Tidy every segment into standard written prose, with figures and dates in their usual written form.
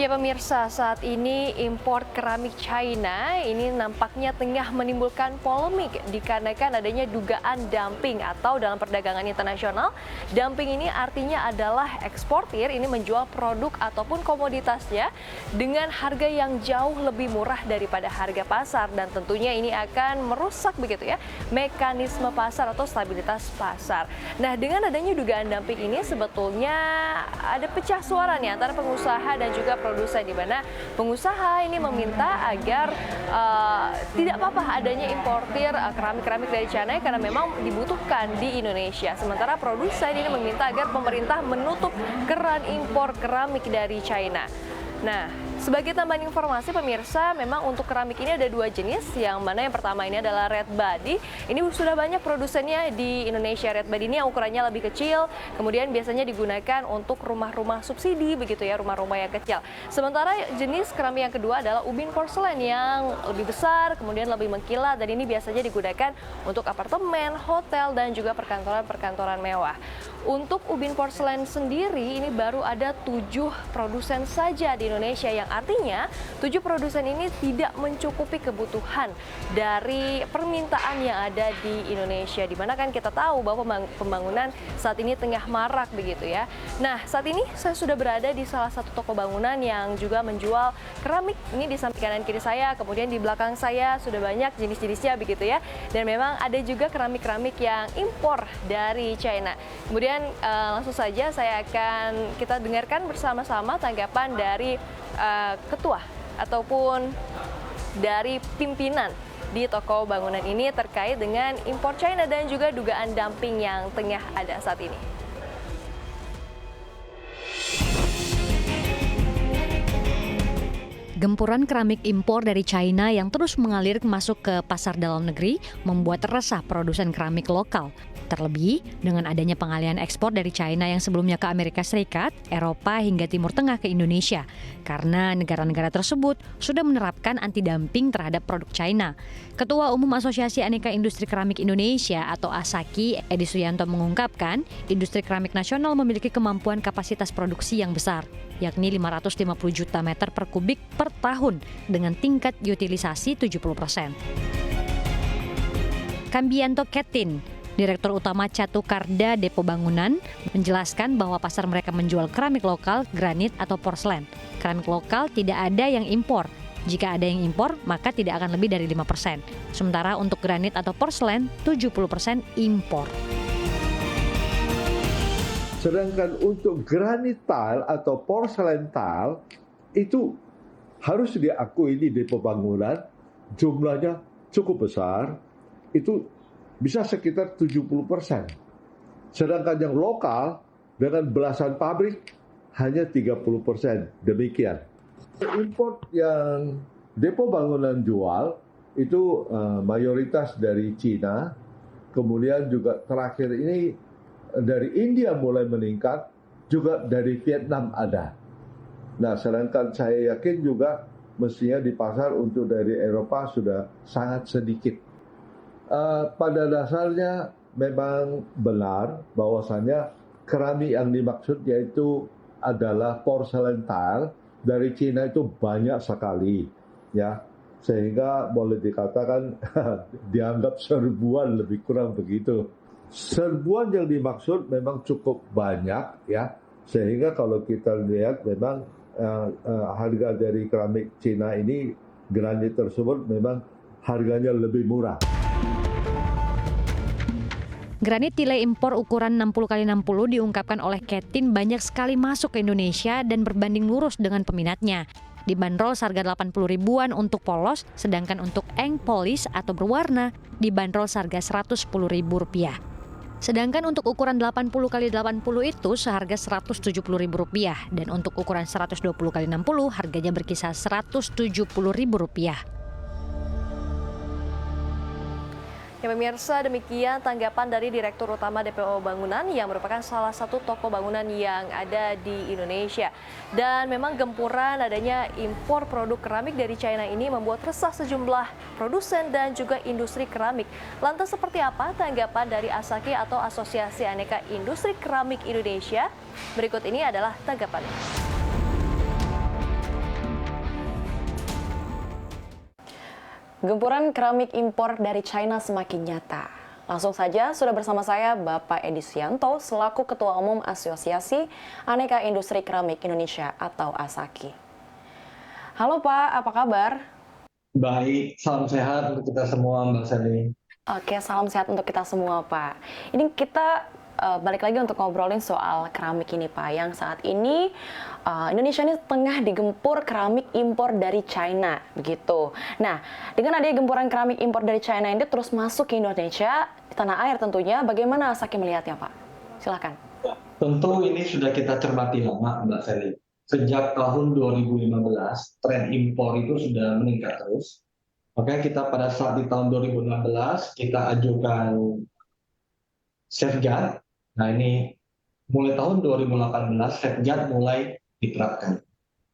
Ya pemirsa, saat ini impor keramik China ini nampaknya tengah menimbulkan polemik dikarenakan adanya dugaan dumping atau dalam perdagangan internasional. Dumping ini artinya adalah eksportir ini menjual produk ataupun komoditasnya dengan harga yang jauh lebih murah daripada harga pasar dan tentunya ini akan merusak begitu ya mekanisme pasar atau stabilitas pasar. Nah, dengan adanya dugaan dumping ini sebetulnya ada pecah suara nih antara pengusaha dan juga produsen, di mana pengusaha ini meminta agar tidak apa-apa adanya importir keramik-keramik dari China karena memang dibutuhkan di Indonesia. Sementara produsen ini meminta agar pemerintah menutup keran impor keramik dari China. Nah, sebagai tambahan informasi pemirsa, memang untuk keramik ini ada dua jenis, yang mana yang pertama ini adalah red body. Ini sudah banyak produsennya di Indonesia. Red body ini yang ukurannya lebih kecil, kemudian biasanya digunakan untuk rumah-rumah subsidi begitu ya, rumah-rumah yang kecil. Sementara jenis keramik yang kedua adalah ubin porselen yang lebih besar, kemudian lebih mengkilat, dan ini biasanya digunakan untuk apartemen, hotel, dan juga perkantoran-perkantoran mewah. Untuk ubin porselen sendiri ini baru ada 7 produsen saja di Indonesia, yang artinya 7 produsen ini tidak mencukupi kebutuhan dari permintaan yang ada di Indonesia, di mana kan kita tahu bahwa pembangunan saat ini tengah marak begitu ya. Nah, saat ini saya sudah berada di salah satu toko bangunan yang juga menjual keramik. Ini di samping kanan kiri saya, kemudian di belakang saya sudah banyak jenis-jenisnya begitu ya. Dan memang ada juga keramik-keramik yang impor dari China. Kemudian langsung saja kita dengarkan bersama-sama tanggapan dari ketua ataupun dari pimpinan di toko bangunan ini terkait dengan impor China dan juga dugaan dumping yang tengah ada saat ini. Gempuran keramik impor dari China yang terus mengalir masuk ke pasar dalam negeri membuat resah produsen keramik lokal. Terlebih, dengan adanya pengalihan ekspor dari China yang sebelumnya ke Amerika Serikat, Eropa hingga Timur Tengah ke Indonesia. Karena negara-negara tersebut sudah menerapkan anti-dumping terhadap produk China. Ketua Umum Asosiasi Aneka Industri Keramik Indonesia atau ASAKI, Edi Suyanto mengungkapkan, industri keramik nasional memiliki kemampuan kapasitas produksi yang besar, yakni 550 juta meter per kubik per tahun dengan tingkat utilisasi 70%. Kambianto Ketin, Direktur Utama Catu Karda Depo Bangunan, menjelaskan bahwa pasar mereka menjual keramik lokal, granit atau porselen. Keramik lokal tidak ada yang impor. Jika ada yang impor, maka tidak akan lebih dari 5%. Sementara untuk granit atau porselen, 70% impor. Sedangkan untuk granit tile atau porselen tile, itu harus diakui di Depo Bangunan, jumlahnya cukup besar, itu bisa sekitar 70%. Sedangkan yang lokal dengan belasan pabrik hanya 30%. Demikian. Import yang Depo Bangunan jual itu mayoritas dari Cina, kemudian juga terakhir ini dari India mulai meningkat, juga dari Vietnam ada. Nah, sedangkan saya yakin juga mestinya di pasar untuk dari Eropa sudah sangat sedikit. Pada dasarnya memang benar bahwasannya keramik yang dimaksud yaitu adalah porselen tile dari Cina itu banyak sekali, ya, sehingga boleh dikatakan dianggap serbuan, lebih kurang begitu. Serbuan yang dimaksud memang cukup banyak, ya, sehingga kalau kita lihat memang harga dari keramik Cina ini, granit tersebut memang harganya lebih murah. Granit tile impor ukuran 60x60 diungkapkan oleh Ketin banyak sekali masuk ke Indonesia dan berbanding lurus dengan peminatnya. Dibanderol seharga 80 ribuan untuk polos, sedangkan untuk eng polis atau berwarna dibanderol seharga Rp110.000. Sedangkan untuk ukuran 80x80 itu seharga Rp170.000 dan untuk ukuran 120x60 harganya berkisar Rp170.000. Ya pemirsa, demikian tanggapan dari Direktur Utama DPO Bangunan yang merupakan salah satu toko bangunan yang ada di Indonesia. Dan memang gempuran adanya impor produk keramik dari China ini membuat resah sejumlah produsen dan juga industri keramik. Lantas seperti apa tanggapan dari ASAKI atau Asosiasi Aneka Industri Keramik Indonesia? Berikut ini adalah tanggapannya. Gempuran keramik impor dari China semakin nyata. Langsung saja sudah bersama saya Bapak Edi Suyanto selaku Ketua Umum Asosiasi Aneka Industri Keramik Indonesia atau ASAKI. Halo Pak, apa kabar? Baik, salam sehat untuk kita semua, Mbak Sally. Oke, salam sehat untuk kita semua Pak. Ini kita balik lagi untuk ngobrolin soal keramik ini Pak, yang saat ini Indonesia ini tengah digempur keramik impor dari China, begitu. Nah, dengan adanya gempuran keramik impor dari China ini terus masuk ke Indonesia, di tanah air tentunya, bagaimana Asaki melihatnya Pak? Silakan. Tentu ini sudah kita cermati lama, Mbak Sally. Sejak tahun 2015, tren impor itu sudah meningkat terus. Makanya kita pada saat di tahun 2016, kita ajukan safeguard. Nah ini mulai tahun 2018, safeguard mulai diterapkan.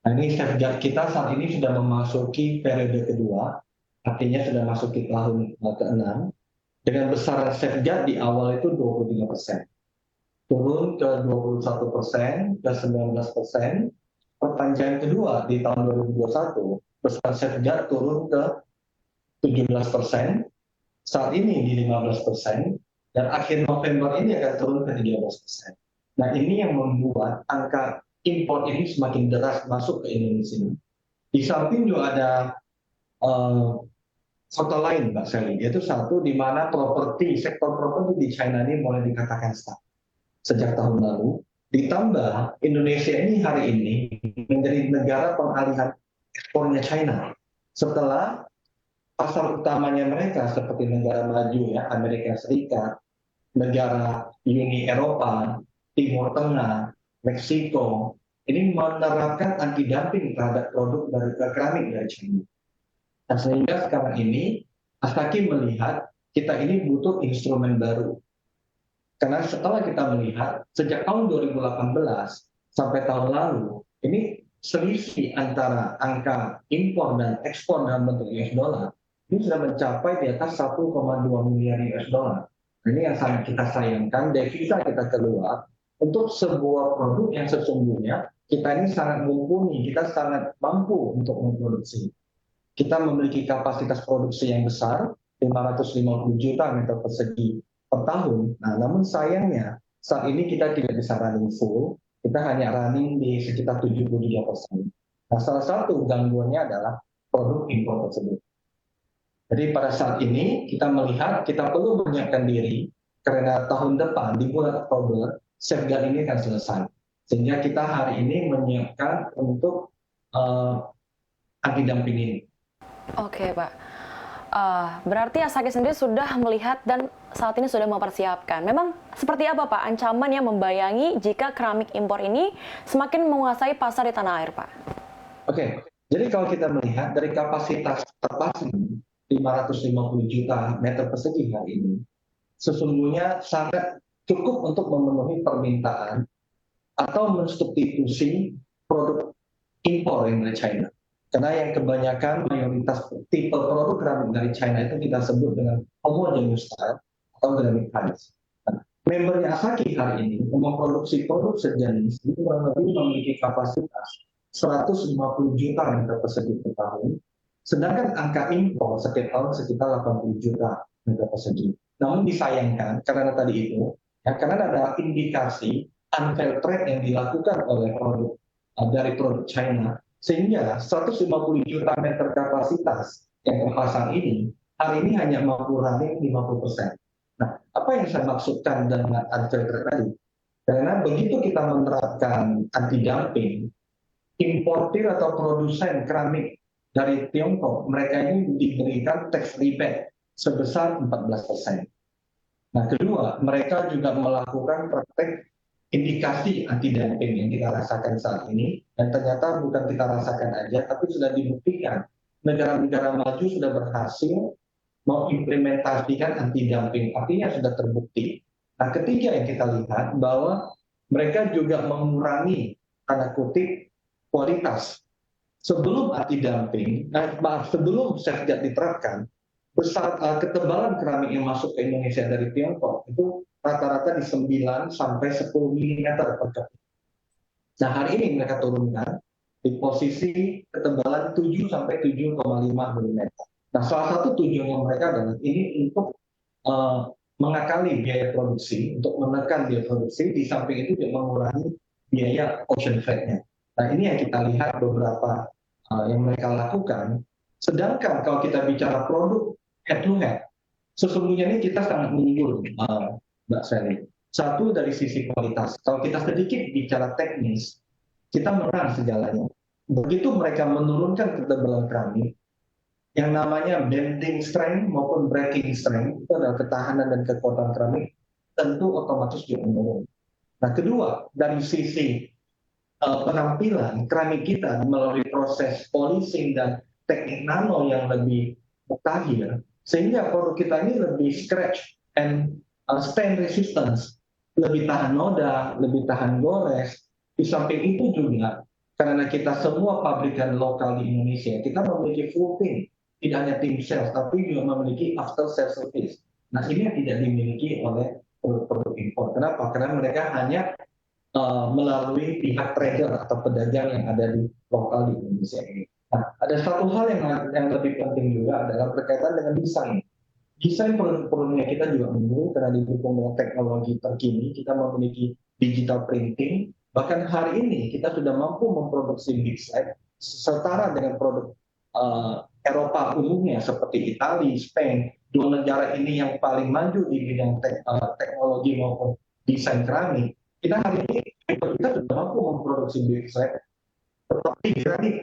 Nah ini safeguard kita saat ini sudah memasuki periode kedua, artinya sudah masuk ke tahun ke-6. Dengan besaran safeguard di awal itu 23%. Turun ke 21%, ke 19%. Perpanjangan kedua di tahun 2021, besaran safeguard turun ke 17%, saat ini di 15%, dan akhir November ini akan turun ke 13%. Nah ini yang membuat angka impor ini semakin deras masuk ke Indonesia. Di samping juga ada faktor lain, Mbak Sally, yaitu satu di mana sektor properti di China ini mulai dikatakan stuck sejak tahun lalu. Ditambah Indonesia ini hari ini menjadi negara pengalihan ekspornya China. Setelah pasar utamanya mereka seperti negara maju ya, Amerika Serikat, negara Uni Eropa, Timur Tengah, Meksiko, ini menerapkan anti dumping terhadap produk dari keramik dari China. Dan sehingga sekarang ini Asaki melihat kita ini butuh instrumen baru. Karena setelah kita melihat sejak tahun 2018 sampai tahun lalu, ini selisih antara angka impor dan ekspor dalam bentuk US dollar ini sudah mencapai di atas 1,2 miliar US dollar. Ini yang sangat kita sayangkan, devisa kita keluar untuk sebuah produk yang sesungguhnya kita ini sangat mumpuni, kita sangat mampu untuk memproduksi. Kita memiliki kapasitas produksi yang besar, 550 juta meter persegi per tahun. Nah, namun sayangnya saat ini kita tidak bisa running full, kita hanya running di sekitar 73%. Nah, salah satu gangguannya adalah produk impor tersebut. Jadi pada saat ini kita melihat kita perlu menyiapkan diri karena tahun depan di bulan Oktober safeguard ini akan selesai. Sehingga kita hari ini menyiapkan untuk anti dumping ini. Oke Pak. Berarti Asaki sendiri sudah melihat dan saat ini sudah mempersiapkan. Memang seperti apa Pak ancaman yang membayangi jika keramik impor ini semakin menguasai pasar di tanah air Pak? Oke, jadi kalau kita melihat dari kapasitas terpasang 550 juta meter persegi hari ini, sesungguhnya sangat cukup untuk memenuhi permintaan atau mensubstitusi produk impor yang dari China. Karena yang kebanyakan mayoritas tipe produk keramik dari China itu kita sebut dengan homogeneous style atau keramik tiles. Nah, membernya Asaki hari ini memproduksi produk sejenis itu kurang lebih memiliki kapasitas 150 juta meter persegi per tahun, sedangkan angka impor setiap tahun sekitar 80 juta meter persegi. Namun disayangkan karena tadi itu, ya, karena ada indikasi unfair trade yang dilakukan oleh produk dari produk China, sehingga 150 juta meter kapasitas yang terpasang ini hari ini hanya mampu running 50%. Nah, apa yang saya maksudkan dengan unfair trade tadi? Karena begitu kita menerapkan anti dumping, importir atau produsen keramik dari Tiongkok, mereka ini diberikan tax rebate sebesar 14%. Nah, kedua, mereka juga melakukan praktek indikasi anti dumping yang kita rasakan saat ini, dan ternyata bukan kita rasakan aja, tapi sudah dibuktikan negara-negara maju sudah berhasil mengimplementasikan anti dumping, artinya sudah terbukti. Nah, ketiga yang kita lihat bahwa mereka juga mengurangi tanda kutip kualitas. Sebelum anti dumping, sebelum safeguard diterapkan, besar ketebalan keramik yang masuk ke Indonesia dari Tiongkok itu rata-rata di 9 sampai 10 mm per kapita. Nah, hari ini mereka turunkan di posisi ketebalan 7 sampai 7,5 mm. Nah, salah satu tujuannya mereka adalah ini untuk eh, mengakali biaya produksi, untuk menekan biaya produksi, di samping itu juga mengurangi biaya ocean freight-nya. Nah, ini yang kita lihat beberapa yang mereka lakukan. Sedangkan kalau kita bicara produk head to head, sesungguhnya ini kita sangat unggul, Mbak Sally. Satu dari sisi kualitas. Kalau kita sedikit bicara teknis, kita menang segalanya. Begitu mereka menurunkan ketebalan keramik, yang namanya bending strength maupun breaking strength, itu adalah ketahanan dan kekuatan keramik, tentu otomatis juga menurun. Nah, kedua, dari sisi penampilan keramik kita melalui proses polishing dan teknik nano yang lebih mutakhir, sehingga produk kita ini lebih scratch and stain resistance, lebih tahan noda, lebih tahan gores. Di samping itu juga, karena kita semua pabrikan lokal di Indonesia, kita memiliki full team, tidak hanya tim sales, tapi juga memiliki after sales service. Nah, ini yang tidak dimiliki oleh produk-produk impor. Kenapa? Karena mereka hanya melalui pihak trader atau pedagang yang ada di lokal di Indonesia ini. Nah, ada satu hal yang lebih penting juga adalah berkaitan dengan desain. Desain produk-produknya kita juga unggul karena didukung dengan teknologi terkini. Kita memiliki digital printing. Bahkan hari ini kita sudah mampu memproduksi big slide setara dengan produk Eropa umumnya seperti Italia, Spain. Dua negara ini yang paling maju di bidang teknologi maupun desain keramik. Kita hari ini kita sudah mampu memproduksi big slide seperti keramik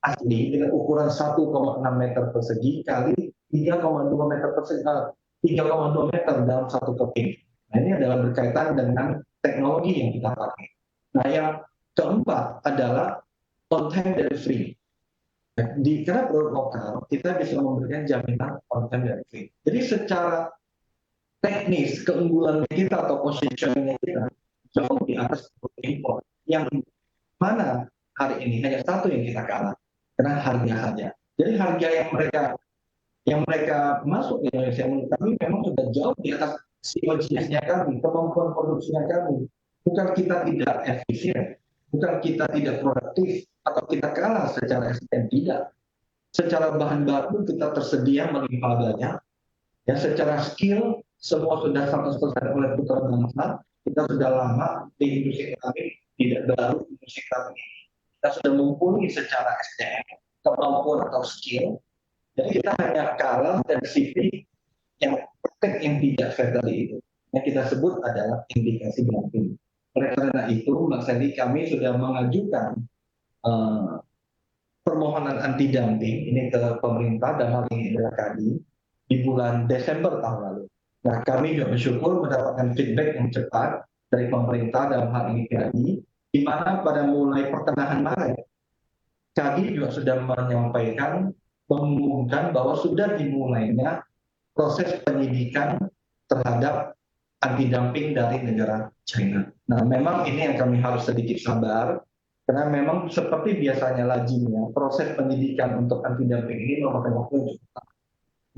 asli dengan ukuran 1,6 meter persegi kali 3,2 meter persegi, 3,2 meter dalam satu keping. Nah, ini adalah berkaitan dengan teknologi yang kita pakai. Nah, yang keempat adalah on time delivery. Karena produk lokal, kita bisa memberikan jaminan on time delivery. Jadi secara teknis keunggulan kita atau positioning kita jauh di atas produk impor. Yang mana hari ini hanya satu yang kita kalah, karena harga saja. Jadi harga yang mereka masuk ke Indonesia menurut kami memang sudah jauh di atas COGS-nya kami, kemampuan produksinya kami. Bukan kita tidak efisien, bukan kita tidak produktif, atau kita kalah secara SDM, tidak. Secara bahan baku kita tersedia melimpah banyak, ya secara skill semua sudah 100% oleh putra bangsa. Kita sudah lama di industri keramik, tidak baru industri keramik ini. Kita sudah mumpuni secara SDM, kemampuan atau skill. Jadi kita hanya kalah dari CV yang praktek yang tidak fair tadi itu. Yang kita sebut adalah indikasi dumping. Oleh karena itu, Mbak Sally, kami sudah mengajukan permohonan anti dumping ini ke pemerintah dan hal ini adalah KADI di bulan Desember tahun lalu. Nah, kami juga bersyukur mendapatkan feedback yang cepat dari pemerintah dalam hal ini KADI, di mana pada mulai pertengahan Maret, KADI juga sudah menyampaikan, mengumumkan bahwa sudah dimulainya proses penyidikan terhadap anti dumping dari negara China. Nah, memang ini yang kami harus sedikit sabar, karena memang seperti biasanya lazimnya proses penyidikan untuk anti dumping ini memakan waktu yang cukup lama.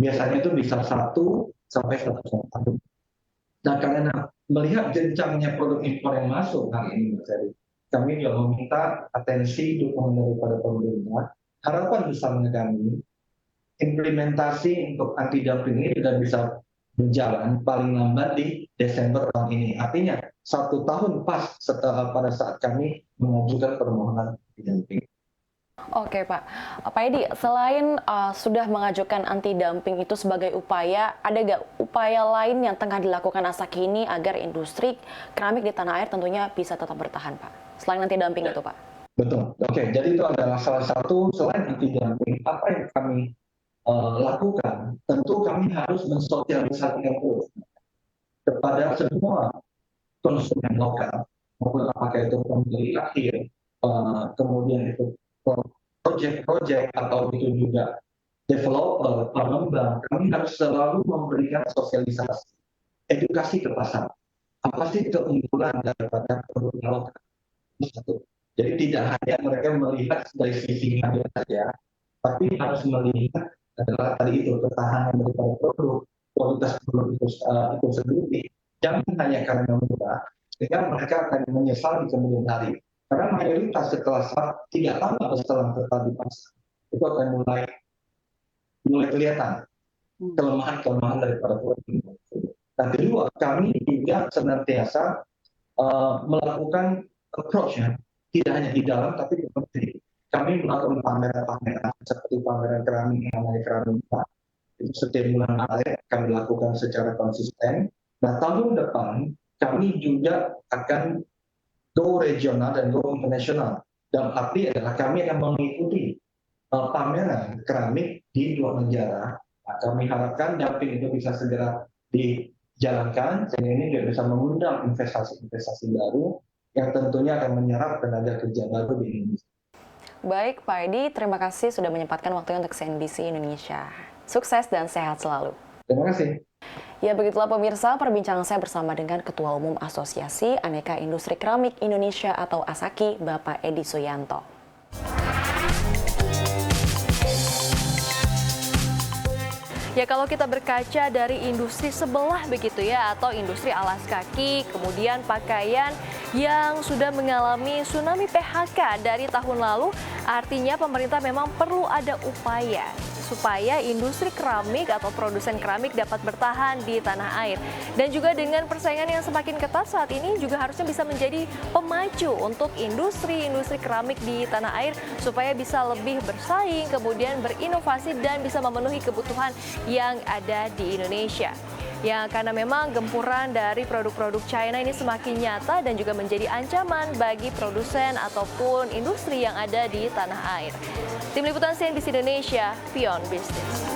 Biasanya itu bisa 1 sampai 1,5 tahun. Nah, karena melihat jenjangnya produk impor yang masuk hari ini, Mas Heri, kami juga meminta atensi dukungan daripada pemerintah. Harapan besarnya kami, implementasi untuk anti dumping ini sudah bisa berjalan paling lambat di Desember tahun ini. Artinya 1 tahun pas setelah pada saat kami mengajukan permohonan anti dumping. Oke Pak, Pak Edi, selain sudah mengajukan anti dumping itu sebagai upaya, ada nggak upaya lain yang tengah dilakukan Asaki ini agar industri keramik di tanah air tentunya bisa tetap bertahan, Pak? Selain anti dumping itu, Pak? Betul. Oke, jadi itu adalah salah satu selain anti dumping. Apa yang kami lakukan? Tentu kami harus mensosialisasikan terus kepada semua konsumen lokal, maupun apakah itu pembeli akhir, kemudian itu project-project atau itu juga developer, pengembang. Kami harus selalu memberikan sosialisasi, edukasi ke pasar. Apa sih keunggulan daripada produk lokal? Satu. Jadi tidak hanya mereka melihat dari sisi harga saja, tapi harus melihat adalah tadi itu ketahanan daripada produk, kualitas produk itu sendiri. Jangan hanya karena murah, sehingga mereka akan menyesal di kemudian hari. Karena mayoritas setelah 3 tahun atau setelah tetap di pasar, itu akan mulai mulai kelihatan kelemahan-kelemahan daripada produk impor tersebut. Nah, kedua, kami juga senantiasa melakukan approach-nya, tidak hanya di dalam tapi di luar negeri. Kami melakukan pameran-pameran seperti pameran keramik yang namanya Keramik itu setiap bulan Maret kami lakukan secara konsisten. Nah, tahun depan kami juga akan go regional dan go internasional. Dalam arti adalah kami akan mengikuti pameran keramik di luar negara. Nah, kami harapkan dumping itu bisa segera dijalankan sehingga ini juga bisa mengundang investasi-investasi baru yang tentunya akan menyerap tenaga kerja baru di Indonesia. Baik, Pak Edi, terima kasih sudah menyempatkan waktunya untuk CNBC Indonesia. Sukses dan sehat selalu. Terima kasih. Ya, begitulah pemirsa perbincangan saya bersama dengan Ketua Umum Asosiasi Aneka Industri Keramik Indonesia atau ASAKI, Bapak Edi Suyanto. Ya, kalau kita berkaca dari industri sebelah begitu ya, atau industri alas kaki, kemudian pakaian yang sudah mengalami tsunami PHK dari tahun lalu, artinya pemerintah memang perlu ada upaya supaya industri keramik atau produsen keramik dapat bertahan di tanah air. Dan juga dengan persaingan yang semakin ketat saat ini juga harusnya bisa menjadi pemacu untuk industri-industri keramik di tanah air supaya bisa lebih bersaing, kemudian berinovasi dan bisa memenuhi kebutuhan yang ada di Indonesia. Ya, karena memang gempuran dari produk-produk China ini semakin nyata dan juga menjadi ancaman bagi produsen ataupun industri yang ada di tanah air. Tim Liputan CNBC Indonesia, Beyond Business.